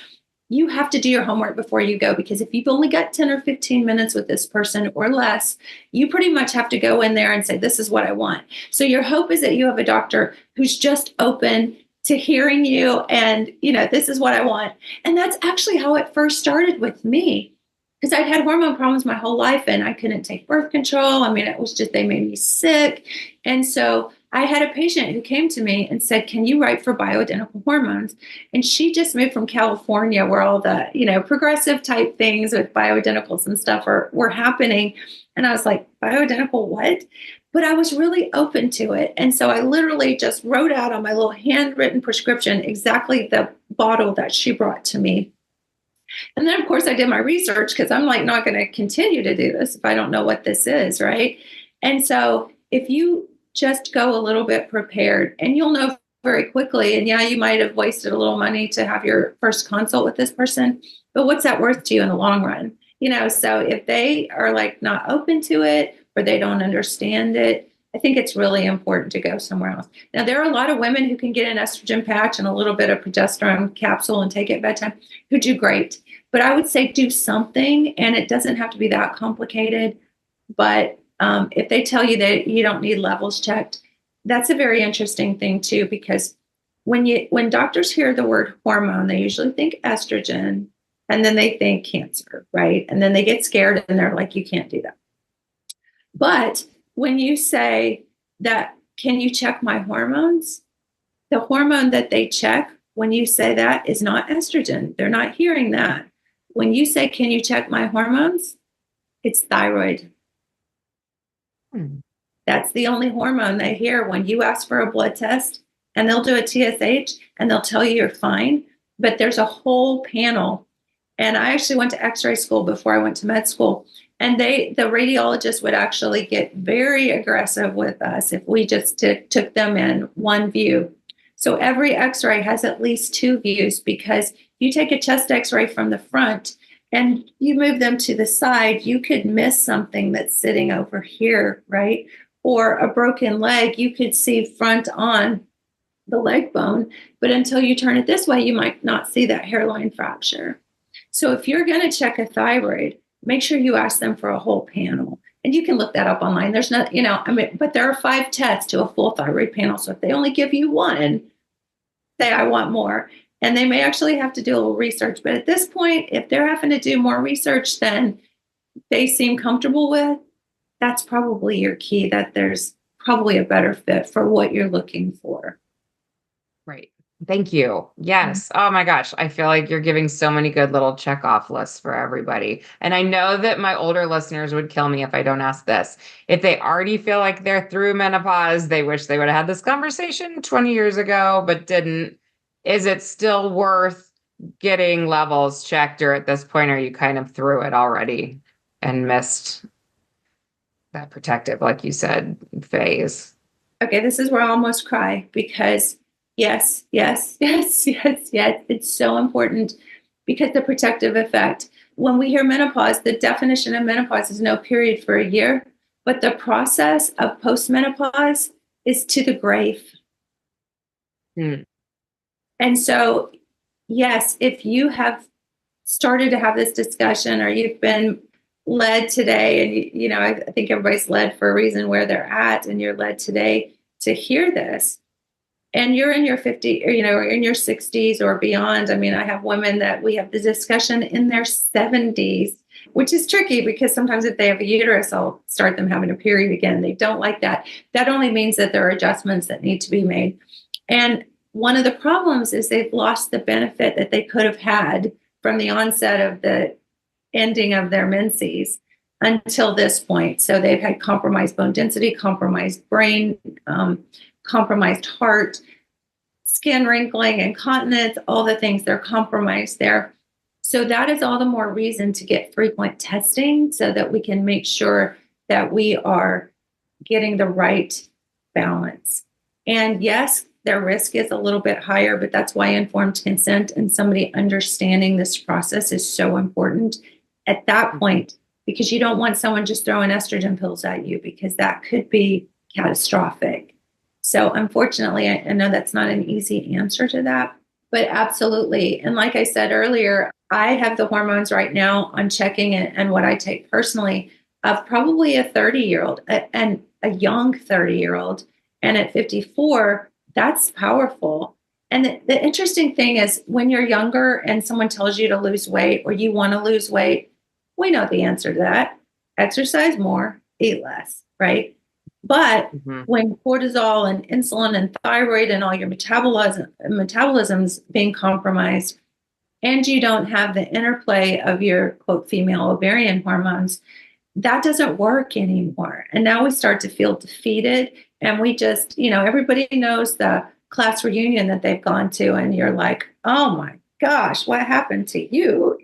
you have to do your homework before you go, because if you've only got 10 or 15 minutes with this person or less, you pretty much have to go in there and say, this is what I want. So your hope is that you have a doctor who's just open to hearing you and, this is what I want. And that's actually how it first started with me, because I'd had hormone problems my whole life and I couldn't take birth control. I mean, it was just, they made me sick. And so I had a patient who came to me and said, can you write for bioidentical hormones? And she just moved from California, where all the, progressive type things with bioidenticals and stuff were happening. And I was like, bioidentical what? But I was really open to it. And so I literally just wrote out on my little handwritten prescription exactly the bottle that she brought to me. And then, of course, I did my research, because I'm like not going to continue to do this if I don't know what this is, right? And so if you just go a little bit prepared, and you'll know very quickly. And you might have wasted a little money to have your first consult with this person, but what's that worth to you in the long run? So if they are like not open to it, or they don't understand it, I think it's really important to go somewhere else. Now, there are a lot of women who can get an estrogen patch and a little bit of progesterone capsule and take it at bedtime who do great. But I would say do something, and it doesn't have to be that complicated. But if they tell you that you don't need levels checked, that's a very interesting thing too, because when doctors hear the word hormone, they usually think estrogen, and then they think cancer, right? And then they get scared and they're like, you can't do that. But when you say that, can you check my hormones? The hormone that they check, when you say that, is not estrogen. They're not hearing that. When you say, can you check my hormones? It's thyroid. That's the only hormone they hear when you ask for a blood test, and they'll do a TSH and they'll tell you you're fine. But there's a whole panel. And I actually went to x-ray school before I went to med school. And the radiologist would actually get very aggressive with us if we just took them in one view. So every x-ray has at least two views, because you take a chest x-ray from the front and you move them to the side, you could miss something that's sitting over here, right? Or a broken leg, you could see front on the leg bone, but until you turn it this way, you might not see that hairline fracture. So if you're going to check a thyroid, make sure you ask them for a whole panel. And you can look that up online. There's not, but there are 5 tests to a full thyroid panel. So if they only give you one, say, I want more. And they may actually have to do a little research. But at this point, if they're having to do more research than they seem comfortable with, that's probably your key, that there's probably a better fit for what you're looking for. Right. Thank you. Yes. Oh my gosh. I feel like you're giving so many good little check off lists for everybody. And I know that my older listeners would kill me if I don't ask this. If they already feel like they're through menopause, they wish they would have had this conversation 20 years ago, but didn't. Is it still worth getting levels checked, or at this point, are you kind of through it already and missed that protective, like you said, phase? Okay, this is where I almost cry because yes, yes, yes, yes, yes. It's so important because the protective effect. When we hear menopause, the definition of menopause is no period for a year, but the process of postmenopause is to the grave. Hmm. And so, yes, if you have started to have this discussion or you've been led today, and I think everybody's led for a reason where they're at, and you're led today to hear this, and you're in your 50 or in your 60s or beyond. I mean, I have women that we have the discussion in their 70s, which is tricky because sometimes if they have a uterus, I'll start them having a period again. They don't like that. That only means that there are adjustments that need to be made. And one of the problems is they've lost the benefit that they could have had from the onset of the ending of their menses until this point. So they've had compromised bone density, compromised brain, compromised heart, skin wrinkling, incontinence, all the things, they're compromised there. So that is all the more reason to get frequent testing so that we can make sure that we are getting the right balance. And yes, their risk is a little bit higher, but that's why informed consent and somebody understanding this process is so important at that point, because you don't want someone just throwing estrogen pills at you, because that could be catastrophic. So unfortunately, I know that's not an easy answer to that, but absolutely. And like I said earlier, I have the hormones right now on checking and what I take personally of probably a 30-year-old and a young 30-year-old. And at 54, that's powerful. And the interesting thing is when you're younger and someone tells you to lose weight or you want to lose weight, we know the answer to that. Exercise more, eat less, right? But when cortisol and insulin and thyroid and all your metabolism's being compromised, and you don't have the interplay of your quote female ovarian hormones, that doesn't work anymore. And now we start to feel defeated. And we just, everybody knows the class reunion that they've gone to, and you're like, oh my gosh, what happened to you?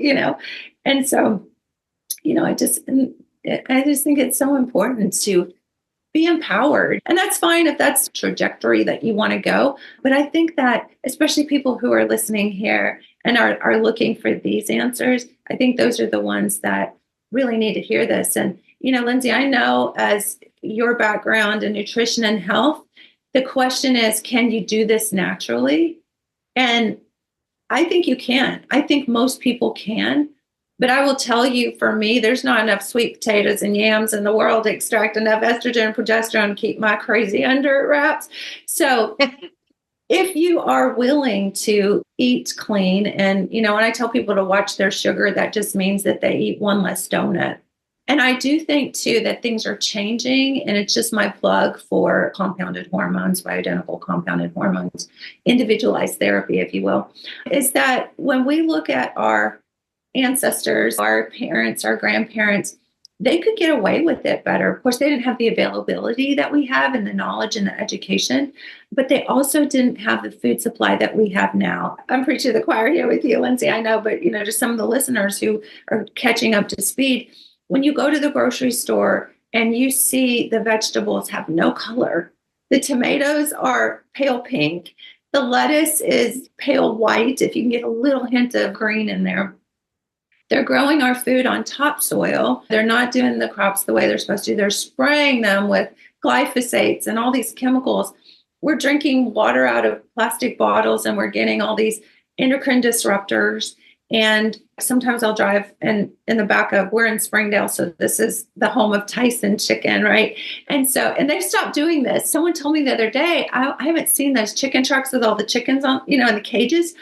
And so, I just think it's so important to be empowered. And that's fine if that's the trajectory that you want to go. But I think that especially people who are listening here and are looking for these answers, I think those are the ones that really need to hear this. And, Lindsey, I know as your background in nutrition and health, the question is, can you do this naturally? And I think you can. I think most people can. But I will tell you, for me, there's not enough sweet potatoes and yams in the world to extract enough estrogen and progesterone to keep my crazy under wraps. So if you are willing to eat clean, and, when I tell people to watch their sugar, that just means that they eat one less donut. And I do think, too, that things are changing, and it's just my plug for compounded hormones, bioidentical compounded hormones, individualized therapy, if you will, is that when we look at our ancestors, our parents, our grandparents, they could get away with it better. Of course, they didn't have the availability that we have and the knowledge and the education, but they also didn't have the food supply that we have now. I'm preaching to the choir here with you, Lindsey, I know, but just some of the listeners who are catching up to speed, when you go to the grocery store and you see the vegetables have no color, the tomatoes are pale pink, the lettuce is pale white, if you can get a little hint of green in there. They're growing our food on topsoil. They're not doing the crops the way they're supposed to. They're spraying them with glyphosates and all these chemicals. We're drinking water out of plastic bottles and we're getting all these endocrine disruptors. And sometimes I'll drive and in the back of, we're in Springdale, so this is the home of Tyson chicken, right? And they've stopped doing this. Someone told me the other day, I haven't seen those chicken trucks with all the chickens on, in the cages.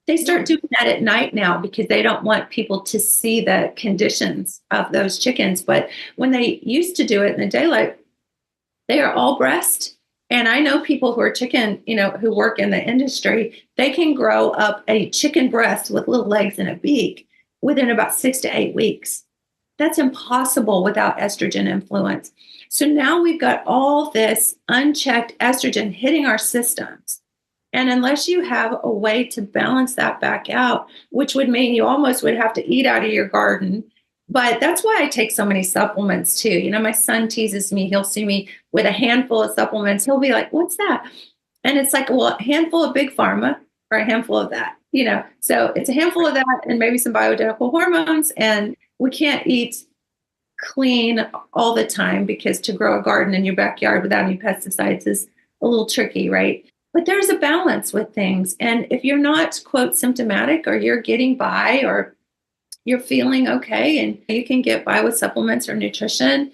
They start doing that at night now because they don't want people to see the conditions of those chickens. But when they used to do it in the daylight, they are all breast. And I know people who are chicken, who work in the industry, they can grow up a chicken breast with little legs and a beak within about 6 to 8 weeks. That's impossible without estrogen influence. So now we've got all this unchecked estrogen hitting our systems. And unless you have a way to balance that back out, which would mean you almost would have to eat out of your garden. But that's why I take so many supplements too. My son teases me. He'll see me with a handful of supplements. He'll be like, what's that? And it's like, well, a handful of big pharma or a handful of that, So it's a handful of that and maybe some bioidentical hormones. And we can't eat clean all the time because to grow a garden in your backyard without any pesticides is a little tricky, right? But there's a balance with things. And if you're not, quote, symptomatic or you're getting by or you're feeling okay and you can get by with supplements or nutrition,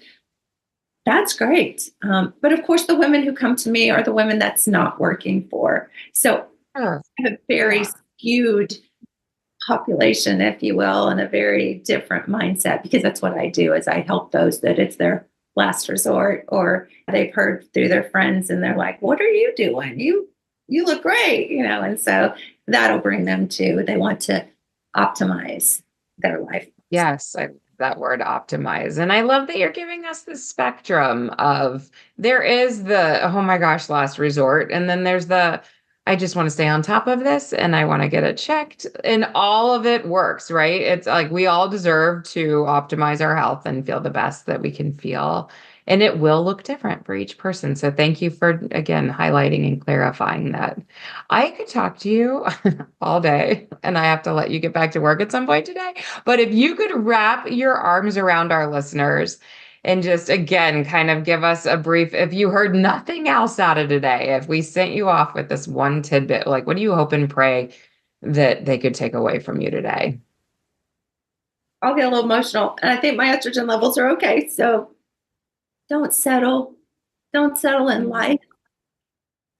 that's great. But of course, the women who come to me are the women that's not working for. So I have a very skewed population, if you will, and a very different mindset because that's what I do is I help those that it's their last resort or they've heard through their friends and they're like, what are you doing? You look great, and so that'll bring them to, they want to optimize their life. Yes, that word optimize. And I love that you're giving us the spectrum of there is the, oh my gosh, last resort. And then there's the, I just want to stay on top of this and I want to get it checked. And all of it works, right? It's like we all deserve to optimize our health and feel the best that we can feel. And it will look different for each person. So thank you for, again, highlighting and clarifying that. I could talk to you all day, and I have to let you get back to work at some point today. But if you could wrap your arms around our listeners and just, again, kind of give us a brief, if you heard nothing else out of today, if we sent you off with this one tidbit, like what do you hope and pray that they could take away from you today? I'll get a little emotional. And I think my estrogen levels are okay. So don't settle. Don't settle in life.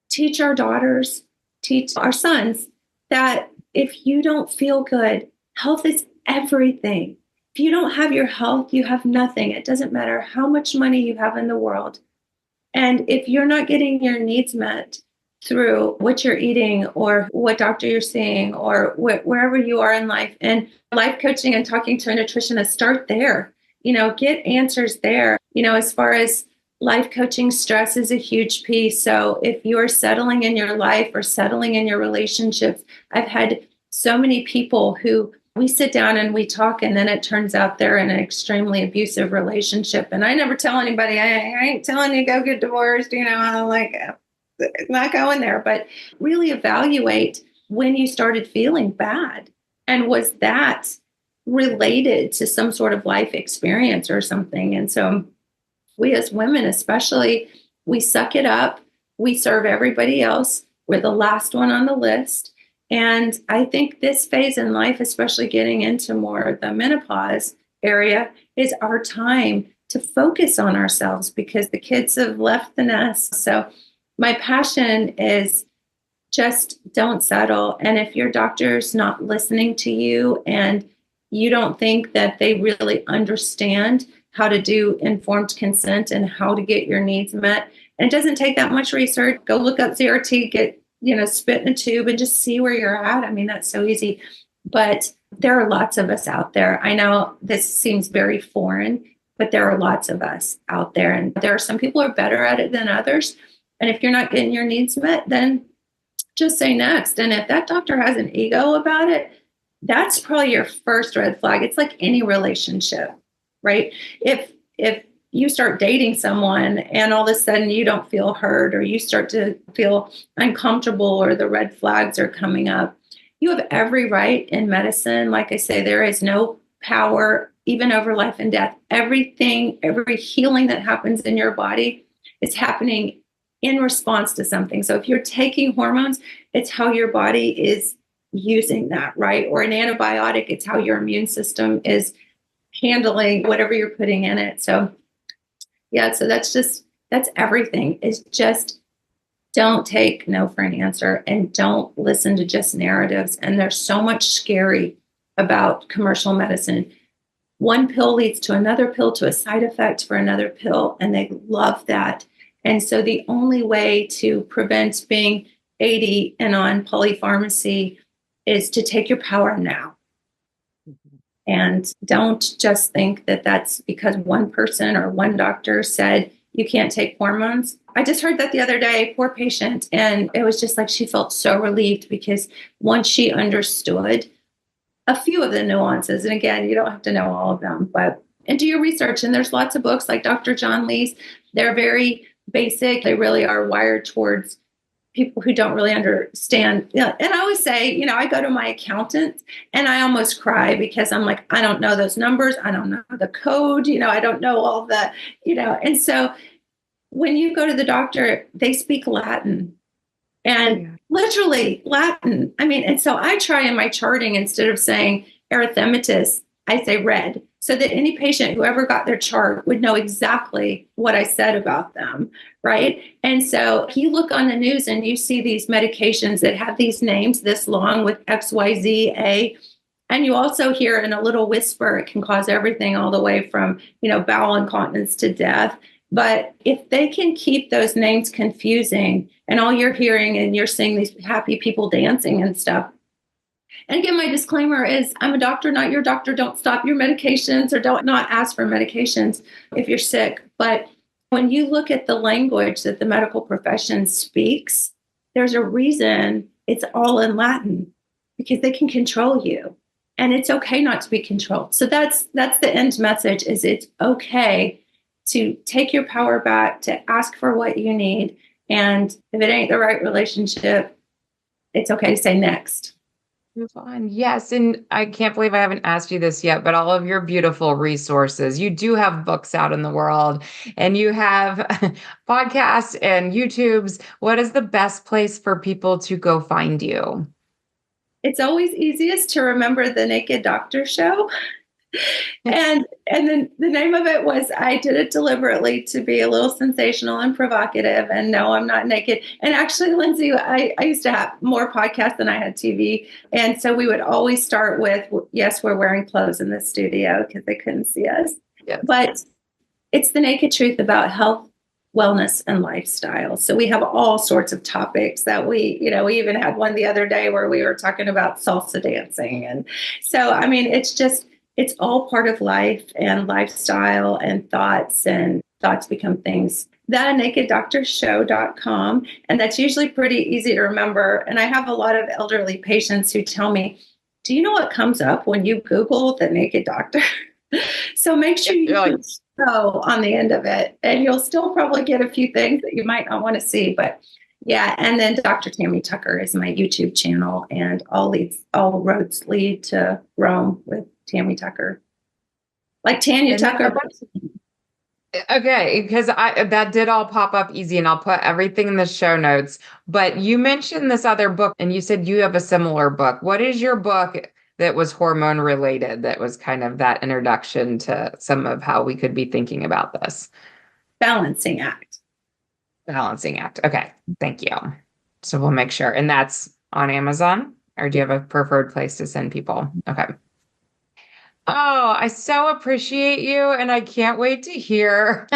Teach our daughters, teach our sons that if you don't feel good, health is everything. If you don't have your health, you have nothing. It doesn't matter how much money you have in the world. And if you're not getting your needs met through what you're eating or what doctor you're seeing or wherever you are in life, and life coaching and talking to a nutritionist, start there. Get answers there. As far as life coaching, stress is a huge piece. So if you're settling in your life or settling in your relationships, I've had so many people who we sit down and we talk, and then it turns out they're in an extremely abusive relationship. And I never tell anybody, I ain't telling you go get divorced, I'm like, not going there, but really evaluate when you started feeling bad. And was that related to some sort of life experience or something? And so we as women, especially, we suck it up. We serve everybody else. We're the last one on the list. And I think this phase in life, especially getting into more the menopause area, is our time to focus on ourselves because the kids have left the nest. So my passion is just don't settle. And if your doctor's not listening to you and you don't think that they really understand how to do informed consent and how to get your needs met, and it doesn't take that much research, go look up CRT, get, spit in a tube and just see where you're at. I mean, that's so easy. But there are lots of us out there. I know this seems very foreign, but there are lots of us out there. And there are some people who are better at it than others. And if you're not getting your needs met, then just say next. And if that doctor has an ego about it, that's probably your first red flag. It's like any relationship, right? If you start dating someone and all of a sudden you don't feel heard or you start to feel uncomfortable or the red flags are coming up, you have every right in medicine. Like I say, there is no power, even over life and death. Everything, every healing that happens in your body is happening in response to something. So if you're taking hormones, it's how your body is using that, right? Or an antibiotic, it's how your immune system is handling whatever you're putting in it. So yeah, so that's everything. It's just don't take no for an answer, and don't listen to just narratives. And there's so much scary about commercial medicine. One pill leads to another pill, to a side effect for another pill, and they love that. And so the only way to prevent being 80 and on polypharmacy is to take your power now. And don't just think that that's because one person or one doctor said you can't take hormones. I just heard that the other day, poor patient. And it was just like she felt so relieved, because once she understood a few of the nuances, and again, you don't have to know all of them, but and do your research. And there's lots of books like Dr. John Lee's. They're very basic. They really are wired towards people who don't really understand. And I always say, I go to my accountant and I almost cry, because I'm like, I don't know those numbers. I don't know the code. I don't know all the, and so when you go to the doctor, they speak Latin, and literally Latin. I mean, and so I try in my charting, instead of saying erythematous, I say red, so that any patient who ever got their chart would know exactly what I said about them, right? And so you look on the news and you see these medications that have these names this long with XYZA, and you also hear in a little whisper, it can cause everything all the way from, bowel incontinence to death. But if they can keep those names confusing, and all you're hearing and you're seeing these happy people dancing and stuff. And again, my disclaimer is I'm a doctor, not your doctor. Don't stop your medications, or don't not ask for medications if you're sick. But when you look at the language that the medical profession speaks, there's a reason it's all in Latin, because they can control you. And it's okay not to be controlled. So that's the end message, is it's okay to take your power back, to ask for what you need. And if it ain't the right relationship, it's okay to say next. Move on. Yes. And I can't believe I haven't asked you this yet, but all of your beautiful resources. You do have books out in the world, and you have podcasts and YouTubes. What is the best place for people to go find you? It's always easiest to remember the Naked Doctor Show. And then the name of it was, I did it deliberately to be a little sensational and provocative. And no, I'm not naked. And actually, Lindsey, I used to have more podcasts than I had TV. And so we would always start with, yes, we're wearing clothes in the studio because they couldn't see us. Yes. But it's the naked truth about health, wellness, and lifestyle. So we have all sorts of topics that we even had one the other day where we were talking about salsa dancing. And so, I mean, it's all part of life and lifestyle, and thoughts become things. TheNakedDoctorShow.com. And that's usually pretty easy to remember. And I have a lot of elderly patients who tell me, do you know what comes up when you Google The Naked Doctor? So make sure you put show on the end of it, and you'll still probably get a few things that you might not want to see. But yeah, and then Dr. Tammy Tucker is my YouTube channel, and all roads lead to Rome with Tammy Tucker, like Tanya Tucker. Okay, because that did all pop up easy, and I'll put everything in the show notes. But you mentioned this other book, and you said you have a similar book. What is your book that was hormone related, that was kind of that introduction to some of how we could be thinking about this? Balancing Act. Balancing Act. Okay, thank you. So we'll make sure. And that's on Amazon, or do you have a preferred place to send people? Okay. Oh, I so appreciate you. And I can't wait to hear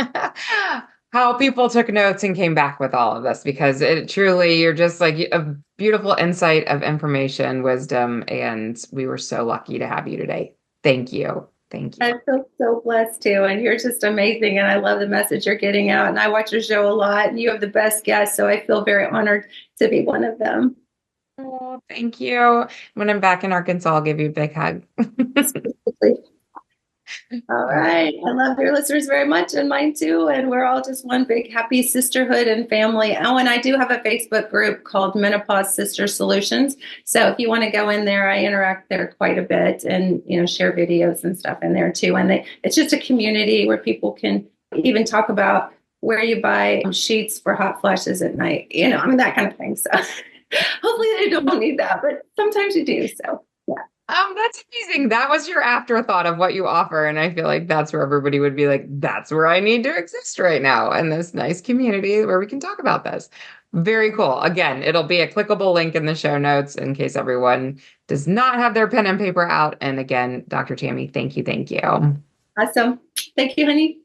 how people took notes and came back with all of this, because it truly, you're just like a beautiful insight of information, wisdom, and we were so lucky to have you today. Thank you. Thank you. I feel so blessed too. And you're just amazing. And I love the message you're getting out. And I watch your show a lot, and you have the best guests. So I feel very honored to be one of them. Oh, thank you. When I'm back in Arkansas, I'll give you a big hug. All right. I love your listeners very much and mine too. And we're all just one big happy sisterhood and family. Oh, and I do have a Facebook group called Menopause Sister Solutions. So if you want to go in there, I interact there quite a bit and, share videos and stuff in there too. And it's just a community where people can even talk about where you buy sheets for hot flashes at night, that kind of thing. So hopefully they don't need that, but sometimes you do. So yeah. That's amazing. That was your afterthought of what you offer. And I feel like that's where everybody would be like, that's where I need to exist right now in this nice community where we can talk about this. Very cool. Again, it'll be a clickable link in the show notes in case everyone does not have their pen and paper out. And again, Dr. Tammy, thank you. Thank you. Awesome. Thank you, honey.